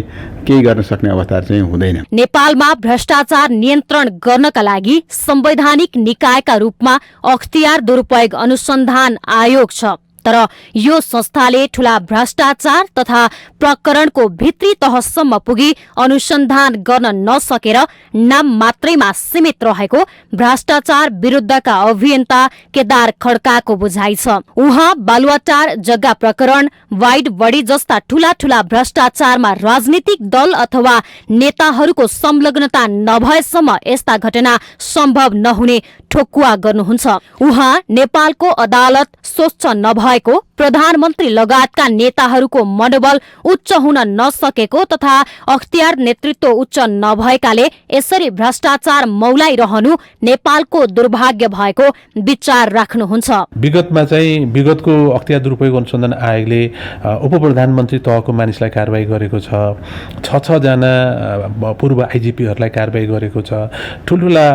केही गर्न सक्ने अवस्थाहरू चाहिँ हुँदैन नेपालमा भ्रष्टाचार नियन्त्रण गर्नका लागि संवैधानिक निकायका रूपमा अख्तियार दुरुपयोग अनुसन्धान आयोग छ तर यो संस्थाले ठूला भ्रष्टाचार तथा प्रकरणको भित्री तहसम्म पुगी अनुसन्धान गर्न नसकेर नाम मात्रैमा सीमित रहेको भ्रष्टाचार विरुद्धका अभियन्ता केदार खड्काको बुझाइ छ उहाँ बालुवाटार जग्गा प्रकरण वाइड बढी जस्ता ठूला ठूला भ्रष्टाचारमा राजनीतिक दल अथवा नेताहरूको संलग्नता नभएसम्म यस्ता घटना सम्भव नहुने ठोकुवा गर्नुहुन्छ उहाँ नेपालको अदालत स्वच्छ नभएको प्रधानमन्त्री लगायतका नेताहरूको मनोबल उच्च हुन नसकेको तथा अख्तियार नेतृत्व उच्च नभएकाले यसरी भ्रष्टाचार मौलाइरहनु नेपालको दुर्भाग्य भएको विचार राख्नुहुन्छ विगतमा चाहिँ विगतको अख्तियार दुरुपयोग अनुसन्धान आयोगले उप प्रधानमन्त्री तहको मानिसलाई कारबाही गरेको छ जना पूर्व आइजिपीहरूलाई कारबाही गरेको छ ठुल्ठुला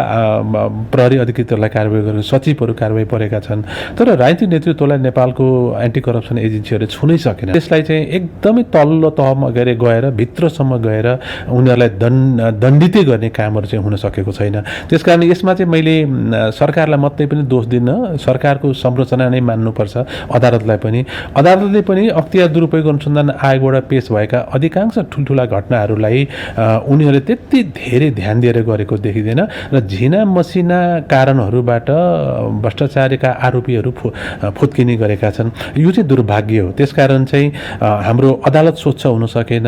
प्रहरी अधिकृतहरूलाई कारबाही गरेको सचिवहरू कारबाही परेका छन् तर राजनीतिक नेतृत्वलाई नेपालको एन्टी करप्सन एजेन्सीहरूले छुनै सकेन त्यसलाई चाहिँ एकदमै तल्लो तहमा गएर भित्रसम्म गएर उनीहरूलाई दण्डितै गर्ने कामहरू चाहिँ हुन सकेको छैन त्यसकारण यसमा चाहिँ मैले सरकारलाई मात्रै पनि दोष दिन सरकारको संरचना नै मान्नुपर्छ अदालतले पनि अख्तियार दुरुपयोग अनुसन्धान आयोगबाट पेश भएका अधिकांश ठुल्ठुला घटनाहरूलाई उनीहरूले त्यति धेरै ध्यान दिएर गरेको देखिँदैन र झिना मसिना कारणहरूबाट भ्रष्टाचारका आरोपीहरू फुत्किने गरेका छन् यो चाहिँ दुर्भाग्य हो त्यसकारण चाहिँ हाम्रो अदालत स्वच्छ हुन सकेन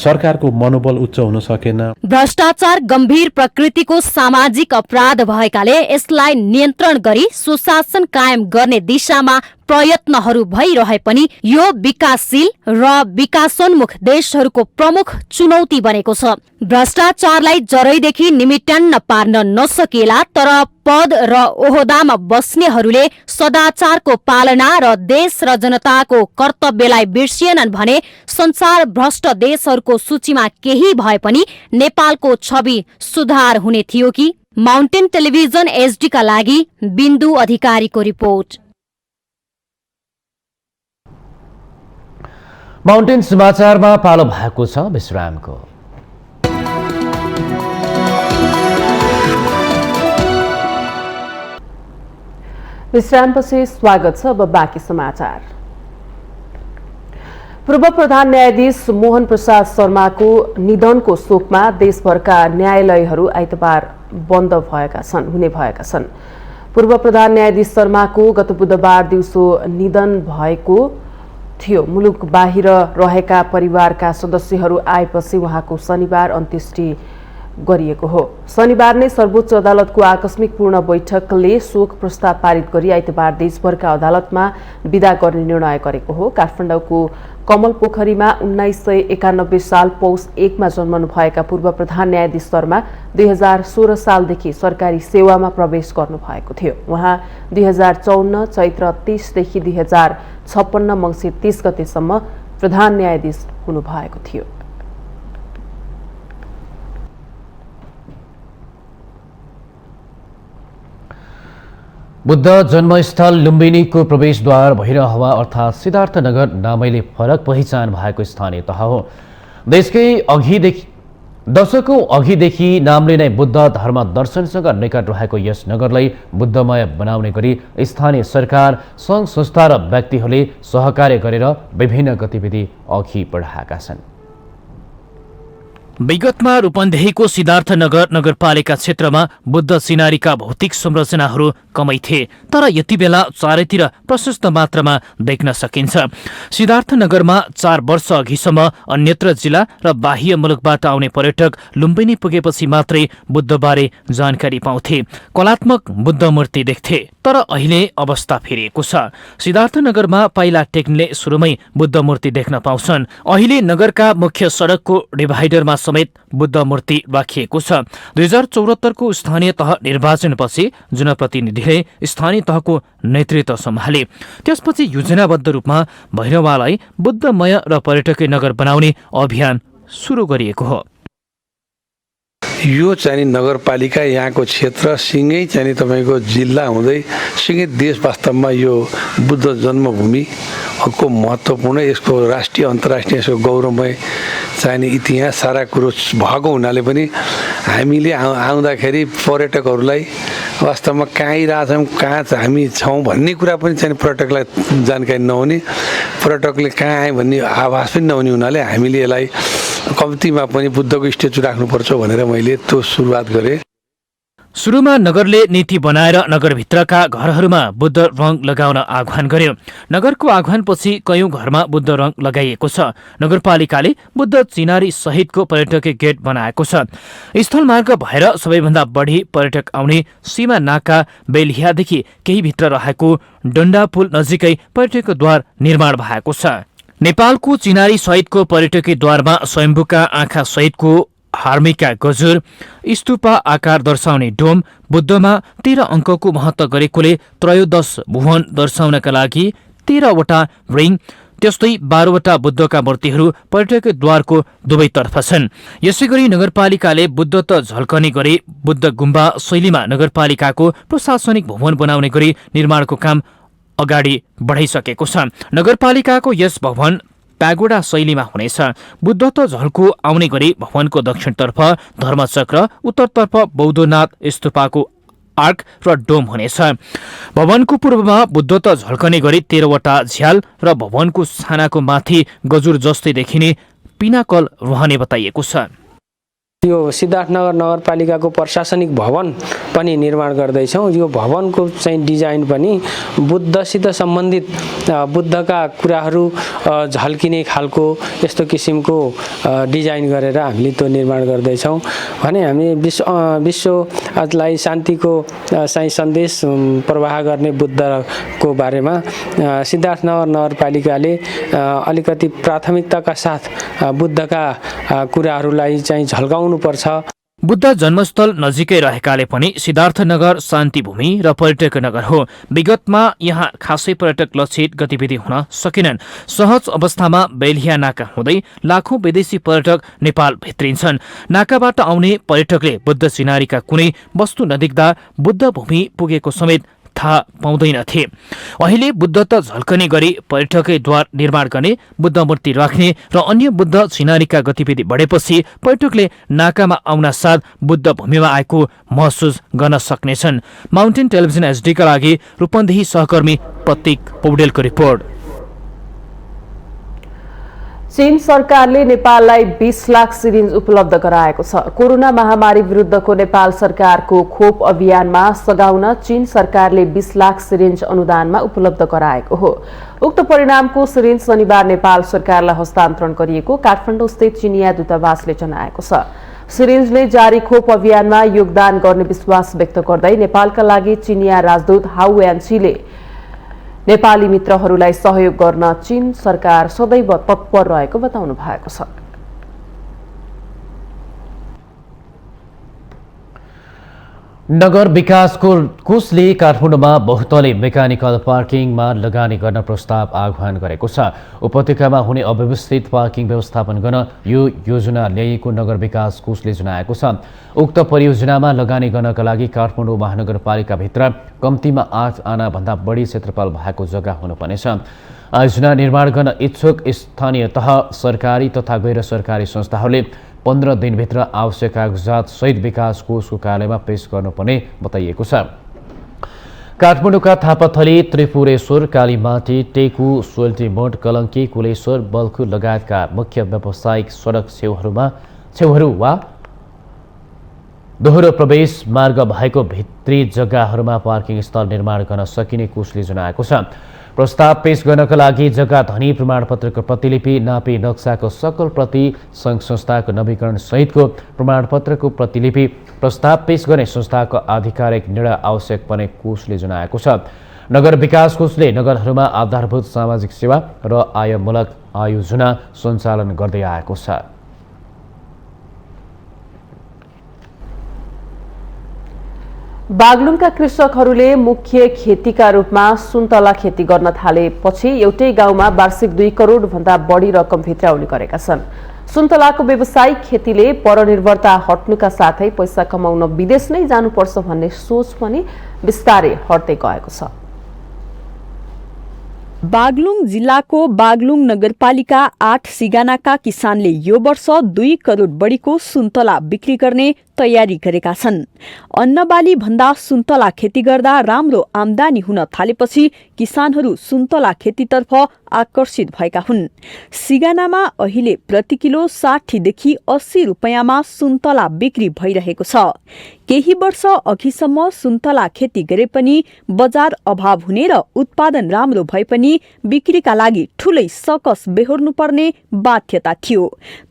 सरकारको मनोबल उच्च हुन सकेन भ्रष्टाचार गम्भीर प्रकृतिको सामाजिक अपराध भएकाले यसलाई नियन्त्रण गरी सुशासन कायम गर्ने दिशामा प्रयत्नहरू भइरहे पनि यो विकासशील र विकासोन्मुख देशहरूको प्रमुख चुनौती बनेको छ भ्रष्टाचारलाई जरैदेखि निमिट्यान्न पार्न नसकिएला तर पद र ओहदामा बस्नेहरूले सदाचारको पालना र देश र जनताको कर्तव्यलाई बिर्सिएनन् भने संसार भ्रष्ट देशहरूको सूचीमा केही भए पनि नेपालको छवि सुधार हुने थियो कि माउन्टेन टेलिभिजन एचडी का लागि बिन्दु अधिकारीको रिपोर्ट माउन्टेन समाचारमा पालो भएको छ विश्रामको विश्रामपछि स्वागत छ। अब बाँकी समाचार। पूर्व प्रधान न्यायाधीश मोहन प्रसाद शर्माको निधनको शोकमा देशभरका न्यायालयहरू आइतबार बन्द हुने भएका छन्। पूर्व प्रधान न्यायाधीश शर्माको गत बुधबार दिउँसो निधन भएको थियो। मुलुक बाहिर रहेका परिवारका सदस्यहरू आएपछि उहाँको शनिबार अन्त्येष्टि गरिएको हो। शनिबार नै सर्वोच्च अदालतको आकस्मिक पूर्ण बैठकले शोक प्रस्ताव पारित गरी आइतबार देशभरका अदालतमा विदा गर्ने निर्णय गरेको हो। काठमाडौँको कमल पोखरीमा 1991 साल पौष 1 मा जन्मनुभएका पूर्व प्रधान न्यायाधीश शर्मा 2016 सालदेखि सरकारी सेवामा प्रवेश गर्नुभएको थियो। उहाँ 2054 चैत्र 30 देखि 2056 मङ्सिर 30 गतेसम्म प्रधान न्यायाधीश हुनुभएको थियो। बुद्ध जन्मस्थल लुम्बिनीको प्रवेशद्वार भैरहवा अर्थात् सिद्धार्थनगर नामैले फरक पहिचान भएको स्थानीय तह हो। देशकै दशकौं अघिदेखि नामले नै बुद्ध धर्म दर्शनसँग निकट रहेको यस नगरलाई बुद्धमय बनाउने गरी स्थानीय सरकार, सङ्घ संस्था र व्यक्तिहरूले सहकार्य गरेर विभिन्न गतिविधि अघि बढाएका छन्। विगतमा रूपन्देहीको सिद्धार्थनगर नगरपालिका क्षेत्रमा बुद्ध सिनारीका भौतिक संरचनाहरू कमै थिए, तर यति बेला चारैतिर प्रशस्त मात्रामा देख्न सकिन्छ। सिद्धार्थनगरमा 4 वर्ष अघिसम्म अन्यत्र जिल्ला र बाह्य मुलुकबाट आउने पर्यटक लुम्बिनी पुगेपछि मात्रै बुद्धबारे जानकारी पाउँथे, कलात्मक बुद्ध मूर्ति देख्थे। तर अहिले अवस्था फेरिएको छ। सिद्धार्थनगरमा पाइला टेक्नेले सुरुमै बुद्ध मूर्ति देख्न पाउँछन्। अहिले नगरका मुख्य सडकको डिभाइडरमा समेत बुद्ध मूर्ति राखिएको छ। 2074 को स्थानीय तह निर्वाचनपछि जनप्रतिनिधिले स्थानीय तहको नेतृत्व सम्हाले। त्यसपछि योजनाबद्ध रूपमा भैरवालाई बुद्धमय र पर्यटकीय नगर बनाउने अभियान सुरु गरिएको हो। यो चाहिँ नगरपालिका यहाँको क्षेत्र सँगै चाहिँ तपाईँको जिल्ला हुँदै सँगै देश वास्तवमा यो बुद्ध जन्मभूमिको महत्त्वपूर्ण यसको राष्ट्रिय अन्तर्राष्ट्रिय यसको गौरवमय चाहिने इतिहास सारा कुरो भएको हुनाले पनि हामीले आउँदाखेरि पर्यटकहरूलाई वास्तवमा कहाँ आइरहेछौँ कहाँ हामी छौँ भन्ने कुरा पनि चाहिँ पर्यटकलाई जानकारी नहुने, पर्यटकले कहाँ आए भन्ने आभास पनि नहुने हुनाले हामीले यसलाई कम्तीमा पनि बुद्धको स्ट्याचु राख्नुपर्छ भनेर मैले त्यो सुरुवात गरेँ। सुरुमा नगरले नीति बनाएर नगरभित्रका घरहरूमा बुद्ध रङ लगाउन आह्वान गर्यो। नगरको आह्वानपछि कयौं घरमा बुद्ध रङ लगाइएको छ। नगरपालिकाले बुद्ध चिनारी सहितको पर्यटकीय गेट बनाएको छ। स्थलमार्ग भएर सबैभन्दा बढी पर्यटक आउने सीमा नाका बेलियादेखि केही भित्र रहेको डण्डा पुल नजिकै पर्यटकीय द्वार निर्माण भएको छ। नेपालको चिनारी सहितको पर्यटकीय द्वारमा स्वयम्भूका आँखा सहितको हार्मिका गजुर, स्तूपा आकार दर्शाउने डोम, बुद्धमा 13 अङ्कको महत्व गरेकोले 13 भुवन दर्शाउनका लागि 13 वटा रिङ, त्यस्तै 12 वटा बुद्धका मूर्तिहरू पर्यटकीय द्वारको दुवैतर्फ छन्। यसैगरी नगरपालिकाले बुद्ध त झल्कने गरी बुद्ध गुम्बा शैलीमा नगरपालिकाको प्रशासनिक भवन बनाउने गरी निर्माणको काम अगाडि बढाइसकेको छ। नगरपालिकाको यस भवन प्यागोडा शैलीमा हुनेछ। बुद्ध त झल्को आउने गरी भवनको दक्षिणतर्फ धर्मचक्र, उत्तरतर्फ बौद्धनाथ स्तूपाको आर्क र डोम हुनेछ। भवनको पूर्वमा बुद्ध त झल्कने गरी 13 वटा झ्याल र भवनको छानाको माथि गजुर जस्तै देखिने पिनाकल रहने बताइएको छ। यो सिद्धार्थनगर नगरपालिकाको प्रशासनिक भवन पनि निर्माण गर्दैछौँ। यो भवनको चाहिँ डिजाइन पनि बुद्धसित सम्बन्धित बुद्धका कुराहरू झल्किने खालको यस्तो किसिमको डिजाइन गरेर हामीले त्यो निर्माण गर्दैछौँ भने हामी विश्वलाई शान्तिको चाहिँ सन्देश प्रवाह गर्ने बुद्धको बारेमा सिद्धार्थनगर नगरपालिकाले अलिकति प्राथमिकताका साथ बुद्धका कुराहरूलाई चाहिँ झल्काउनु पर्छ। बुद्ध जन्मस्थल नजिकै रहेकाले पनि सिद्धार्थनगर शान्ति भूमि र पर्यटक नगर हो। विगतमा यहाँ खासै पर्यटक लक्षित गतिविधि हुन सकेनन्। सहज अवस्थामा बेलिया नाका हुँदै लाखौं विदेशी पर्यटक नेपाल भित्रिन्छन्। नाकाबाट आउने पर्यटकले बुद्ध सिनारीका कुनै वस्तु नदेख्दा बुद्ध भूमि पुगेको समेत थाहा पाउँदैनथे। अहिले बुद्ध त झल्कने गरी पर्यटकीय द्वार निर्माण गर्ने, बुद्ध मूर्ति राख्ने र अन्य बुद्ध सिनारीका गतिविधि बढेपछि पर्यटकले नाकामा आउन साथ बुद्ध भूमिमा आएको महसुस गर्न सक्नेछन्। माउन्टेन टेलिभिजन एचडीका लागि रूपन्देही सहकर्मी प्रतीक पौडेलको रिपोर्ट। चीन सरकारले नेपाललाई 20 लाख सिरिन्ज उपलब्ध गराएको छ। कोरोना महामारी विरुद्धको नेपाल सरकारको खोप अभियानमा सघाउन चीन सरकारले 20 लाख सिरिन्ज अनुदानमा उपलब्ध गराएको हो। उक्त परिणामको सिरिन्ज शनिबार नेपाल सरकारलाई हस्तान्तरण गरिएको काठमाडौँ स्थित चिनिया दूतावासले जनाएको छ। सिरिन्जले जारी खोप अभियानमा योगदान गर्ने विश्वास व्यक्त गर्दै नेपालका लागि चिनिया राजदूत हाउ यान्सीले नेपाली मित्रहरूलाई सहयोग गर्न चीन सरकार सदैव तत्पर रहेको बताउनु भएको छ। नगर विकास कोषले काठमाडौँमा बहुतले मेकानिकल पार्किङमा लगानी गर्न प्रस्ताव आह्वान गरेको छ। उपत्यकामा हुने अव्यवस्थित पार्किङ व्यवस्थापन गर्न यो योजना ल्याइएको नगर विकास कोषले जनाएको छ। उक्त परियोजनामा लगानी गर्नका लागि काठमाडौँ महानगरपालिकाभित्र कम्तीमा 8 आना भन्दा बढी क्षेत्रफल भएको जग्गा हुनुपर्नेछ। योजना निर्माण गर्न इच्छुक स्थानीय तह, सरकारी तथा गैर सरकारी संस्थाहरूले 15 दिनभित्र आवश्यक कागजात सहित विकास कोषको कार्यालयमा पेश गर्नुपर्ने बताइएको छ। काठमाडौँका थापाथली, त्रिपुरेश्वर, कालीमाटी, टेकु, सोल्टीमोड, कलङ्की, कुलेश्वर, बल्खु लगायतका मुख्य व्यावसायिक सडक छेउहरूमा छेउहरू वा दोहोरो प्रवेश मार्ग भएको भित्री जग्गाहरूमा पार्किङ स्थल निर्माण गर्न सकिने कोषले जनाएको छ। प्रस्ताव पेश गर्नका लागि जग्गा धनी प्रमाणपत्रको प्रतिलिपि, नापी नक्साको सकल प्रति, सङ्घ संस्थाको नवीकरण सहितको प्रमाणपत्रको प्रतिलिपि, प्रस्ताव पेश गर्ने संस्थाको आधिकारिक निर्णय आवश्यक पर्ने कोषले जनाएको छ। नगर विकास कोषले नगरहरूमा आधारभूत सामाजिक सेवा र आयमूलक आयोजना सञ्चालन गर्दै आएको छ। बागलुङका कृषकहरूले मुख्य खेतीका रूपमा सुन्तला खेती गर्न थालेपछि एउटै गाउँमा वार्षिक 2 करोड भन्दा बढी रकम भित्राउने गरेका छन्। सुन्तलाको व्यावसायिक खेतीले परनिर्भरता हट्नुका साथै पैसा कमाउन विदेश नै जानुपर्छ भन्ने सोच पनि बिस्तारै हट्दै गएको छ। बागलुङ जिल्लाको बागलुङ नगरपालिका 8 सिगानाका किसानले यो वर्ष 2 करोड बढीको सुन्तला बिक्री गर्ने तयारी गरेका छन्। अन्नबाली भन्दा सुन्तला खेती गर्दा राम्रो आमदानी हुन थालेपछि किसानहरू सुन्तला खेतीतर्फ आकर्षित भएका हुन्। सिगानामा अहिले प्रति किलो 60 देखि 80 रुपैयाँमा सुन्तला बिक्री भइरहेको छ। केही वर्ष अघिसम्म सुन्तला खेती गरे पनि बजार अभाव हुने र उत्पादन राम्रो भए पनि बिक्रीका लागि ठूलै सकस बेहोर्नुपर्ने बाध्यता थियो।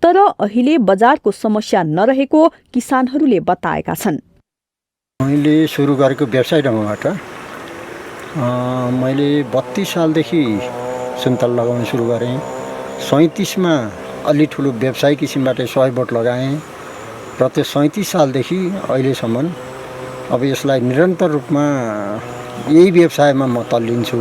तर अहिले बजारको समस्या नरहेको किसानहरूले बताएका छन्। मैले सुरु गरेको व्यवसाय ढङ्गबाट मैले 32 सालदेखि सुन्तला लगाउन सुरु गरेँ। 37मा अलि ठुलो व्यवसायिक किसिमबाट 100 बोट लगाएँ र त्यो 37 सालदेखि अहिलेसम्म अब यसलाई निरन्तर रूपमा यही व्यवसायमा म तल्लिन्छु।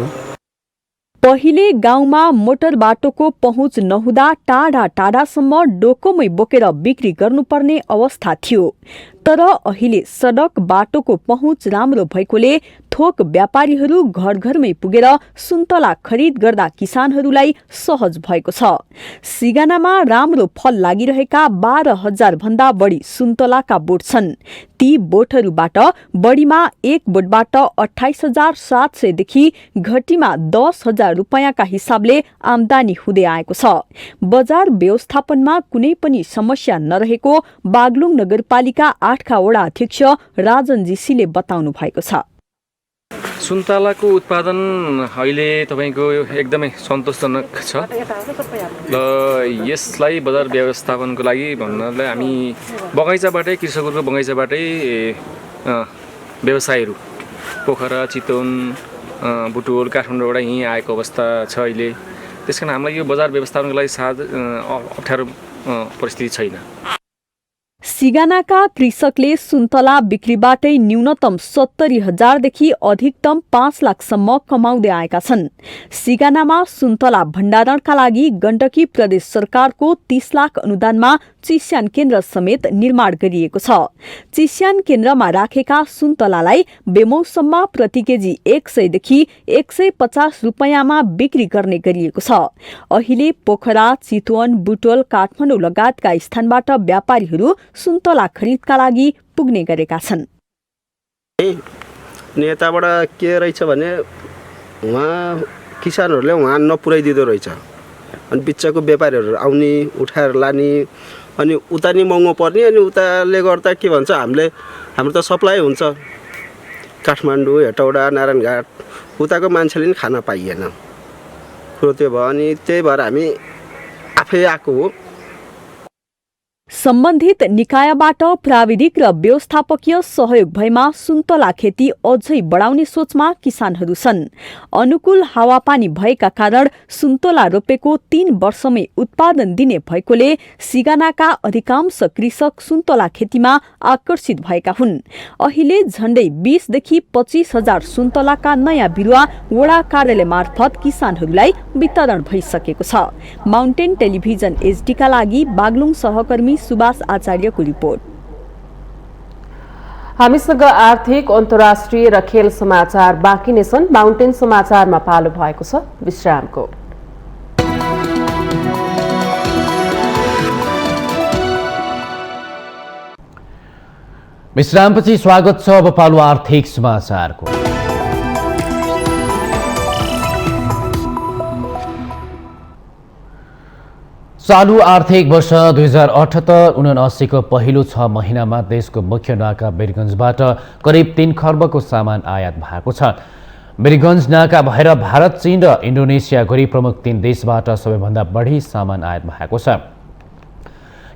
पहिले गाउँमा मोटर बाटोको पहुँच नहुँदा टाढा टाढासम्म डोकोमै बोकेर बिक्री गर्नुपर्ने अवस्था थियो। तर अहिले सडक बाटोको पहुँच राम्रो भएकोले थोक व्यापारीहरू घर घरमै पुगेर सुन्तला खरिद गर्दा किसानहरूलाई सहज भएको छ। सिगानामा राम्रो फल लागिरहेका 12,000 भन्दा बढी सुन्तलाका बोट छन्। ती बोटहरूबाट बढीमा एक बोटबाट 28,700 देखि घटीमा 10,000 रुपैयाँका हिसाबले आमदानी हुँदै आएको छ। बजार व्यवस्थापनमा कुनै पनि समस्या नरहेको बागलुङ नगरपालिका 8 का वडा अध्यक्ष राजन जीसीले बताउनु भएको छ। सुन्तलाको उत्पादन अहिले तपाईको एकदमै सन्तोषजनक छ र यसलाई बजार व्यवस्थापनको लागि भन्नलाई हामी बगैँचाबाटै कृषकहरूको बगैँचाबाटै व्यवसायीहरू पोखरा, चितवन, बुटोल, काठमाडौँबाट यहीँ आएको अवस्था छ अहिले। त्यसकारण हामीलाई यो बजार व्यवस्थापनको लागि अप्ठ्यारो परिस्थिति छैन। सिगानाका कृषकले सुन्तला बिक्रीबाटै न्यूनतम 70,000 देखि अधिकतम 5 लाखसम्म कमाउँदै आएका छन्। सिगानामा सुन्तला भण्डारणका लागि गण्डकी प्रदेश सरकारको 30 लाख अनुदानमा चिस्यान केन्द्र समेत निर्माण गरिएको छ। चिस्यान केन्द्रमा राखेका सुन्तलालाई बेमौसममा प्रति केजी 100 देखि 150 रुपैयाँमा बिक्री गर्ने गरिएको छ। अहिले पोखरा, चितवन, बुटोल, काठमाडौँ लगायतका स्थानबाट व्यापारीहरू सुन्तला खरिदका लागि पुग्ने गरेका छन्। नेताबाट के रहेछ भने उहाँ किसानहरूले उहाँ नपुर्याइदिँदो रहेछ। अनि बिचको व्यापारीहरू आउने उठाएर लाने अनि उता नि महँगो पर्ने अनि उताले गर्दा के भन्छ हाम्रो त सप्लाई हुन्छ काठमाडौँ, हेटौडा, नारायणघाट, उताको मान्छेले नि खान पाइएन। कुरो त्यो भयो अनि त्यही भएर हामी आफै आएको हो। सम्बन्धित निकायबाट प्राविधिक र व्यवस्थापकीय सहयोग भएमा सुन्तला खेती अझै बढाउने सोचमा किसानहरू छन्। अनुकूल हावापानी भएका कारण सुन्तला रोपेको 3 वर्षमै उत्पादन दिने भएकोले सिगानाका अधिकांश कृषक सुन्तला खेतीमा आकर्षित भएका हुन्। अहिले झण्डै 20 देखि 25,000 सुन्तलाका नयाँ बिरुवा वडा कार्यालय मार्फत किसानहरूलाई वितरण भइसकेको छ। माउन्टेन टेलिभिजन एचडी का लागि बागलुङ सहकर्मी सुभाष आचार्यको रिपोर्ट। हामीसँग आर्थिक, अन्तर्राष्ट्रिय र खेल समाचार बाँकी नै छन्। माउन्टेन समाचारमा पालो भएको छ विश्रामको। विश्रामपछि स्वागत छ। अब पालो आर्थिक समाचारको। चालू आर्थिक वर्ष 2078-79 को पहिलो 6 महिनामा देशको मुख्य नाका वीरगञ्जबाट करिब 3 खर्बको सामान आयात भएको छ। वीरगञ्ज नाका भएर भारत, चीन र इन्डोनेसिया गरी प्रमुख 3 देशबाट सबैभन्दा बढी सामान आयात भएको छ।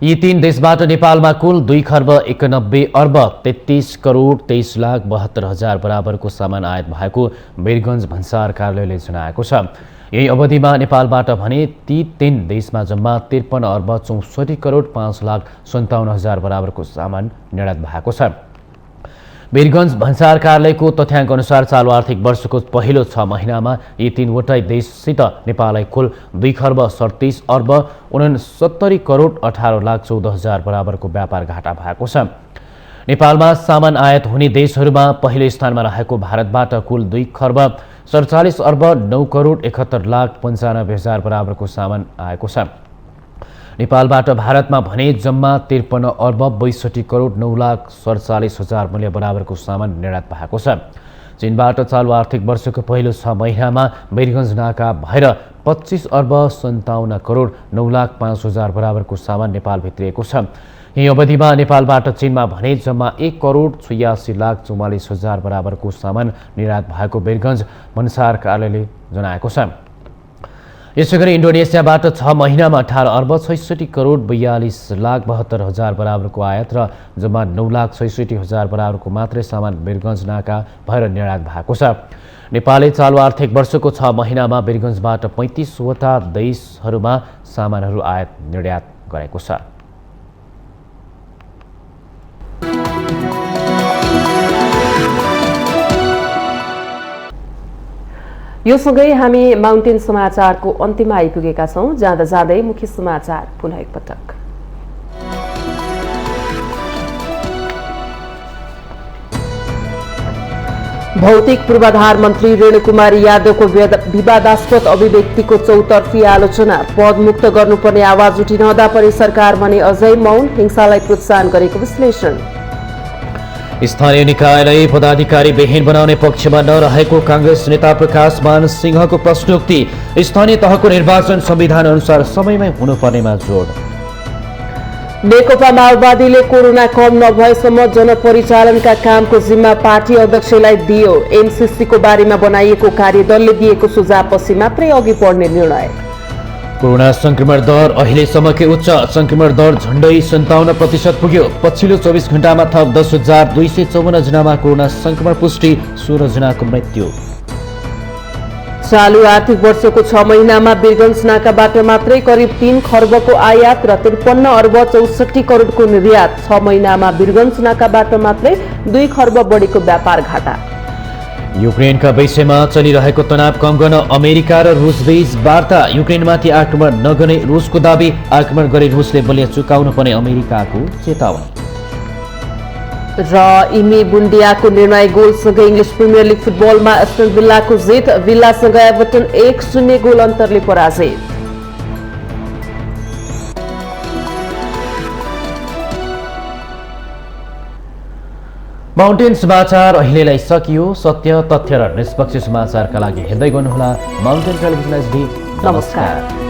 यी 3 देशबाट नेपालमा कुल 2 खर्ब 91 अर्ब 33 करोड 23 लाख 72 हजार बराबरको सामान आयात भएको वीरगञ्ज भन्सार कार्यालयले जनाएको छ। यही अवधिमा नेपालबाट भने ती 3 देशमा जम्मा 53 अर्ब 64 करोड 5 लाख 57 हजार बराबरको सामान निर्यात भएको छ। वीरगञ्ज भन्सार कार्यालयको तथ्याङ्क अनुसार चालु आर्थिक वर्षको पहिलो 6 महिनामा यी 3 वटै देशसित नेपाललाई कुल 2 खर्ब 37 अर्ब 69 करोड 18 लाख 14 हजार बराबरको व्यापार घाटा भएको छ। नेपालमा सामान आयात हुने देशहरूमा पहिलो स्थानमा रहेको भारतबाट कुल 2 खर्ब 47 अर्ब 9 करोड 71 लाख 95 हजार बराबरको सामान आएको छ। नेपालबाट भारतमा भने जम्मा 53 अर्ब 62 करोड 9 लाख 47 हजार मूल्य बराबरको सामान निर्यात भएको छ। चीनबाट चालु आर्थिक वर्षको पहिलो 6 महिनामा वीरगञ्ज नाका भएर 25 अर्ब 57 करोड 9 लाख 5 हजार बराबरको सामान नेपाल भित्रिएको छ। यही अवधिमा नेपालबाट चीनमा भने जम्मा 1 करोड 86 लाख 44 हजार बराबरको सामान निर्यात भएको वीरगञ्ज भन्सार कार्यालयले जनाएको छ। यसैगरी इन्डोनेसियाबाट 6 महिनामा 18 अर्ब 66 करोड 42 लाख 72 हजार बराबरको आयात र जम्मा 9 लाख 66 हजार बराबरको मात्रै सामान वीरगञ्ज नाका भएर निर्यात भएको छ। नेपालले चालु आर्थिक वर्षको 6 महिनामा वीरगञ्जबाट 35 वटा देशहरूमा सामानहरू आयात निर्यात गरेको छ। यो सँगै हामी माउन्टेन समाचारको अन्त्यमा आइपुगेका छौं। जाँदा जाँदै मुख्य समाचार पुनः एकपटक। भौतिक पूर्वाधार मन्त्री रेणुकुमारी यादवको विवादास्पद अभिव्यक्तिको चौतर्फी आलोचना। पदमुक्त गर्नुपर्ने आवाज उठिरहँदा पनि सरकार भने अझै मौन, हिंसालाई प्रोत्साहन गरेको विश्लेषण। स्थानीय निकायलाई पदाधिकारी विहीन बनाउने पक्षमा नरहेको कांग्रेस नेता प्रकाश मान सिंहको प्रश्नोक्ति। स्थानीय तहको निर्वाचन संविधान अनुसार समयमै हुनुपर्नेमा जोड। नेकपा माओवादीले कोरोना कम नभएसम्म जनपरिचालनका कामको जिम्मा पार्टी अध्यक्षलाई दियो। एमसीसीको बारेमा बनाइएको कार्यदलले दिएको सुझावपछि मात्रै अघि बढ्ने निर्णय। कोरोना संक्रमण दर अहिलेसम्मकै उच्च। संक्रमण दर झण्डै 57% पुग्यो। पछिल्लो 24 घण्टामा थप 10,254 जनामा कोरोना संक्रमण पुष्टि, 16 जनाको मृत्यु। चालू आर्थिक वर्षको 6 महिनामा वीरगञ्ज नाकाबाट मात्रै करिब 3 खर्बको आयात र 53 अर्ब 64 करोडको निर्यात। 6 महिनामा वीरगञ्ज नाकाबाट मात्रै 2 खर्ब बढीको व्यापार घाटा। युक्रेनका विषयमा चलिरहेको तनाव कम गर्न अमेरिका र रुसबीच वार्ता। युक्रेनमाथि आक्रमण नगर्ने रुसको दाबी। आक्रमण गरे रुसले बलिया चुकाउनु पर्ने अमेरिकाको चेतावनी। र इमी बुन्डियाको निर्णय गोलसँगै इङ्ग्लिस प्रिमियर लिग फुटबलमा एस्टन विल्लाको जित। विल्लासँग एभर्टन 1-0 गोल अन्तरले पराजित। माउन्टेन समाचार अहिलेलाई सकियो। सत्य, तथ्य र निष्पक्ष समाचारका लागि हेर्दै गर्नुहोला माउन्टेन टेलिभिजन HD। नमस्कार।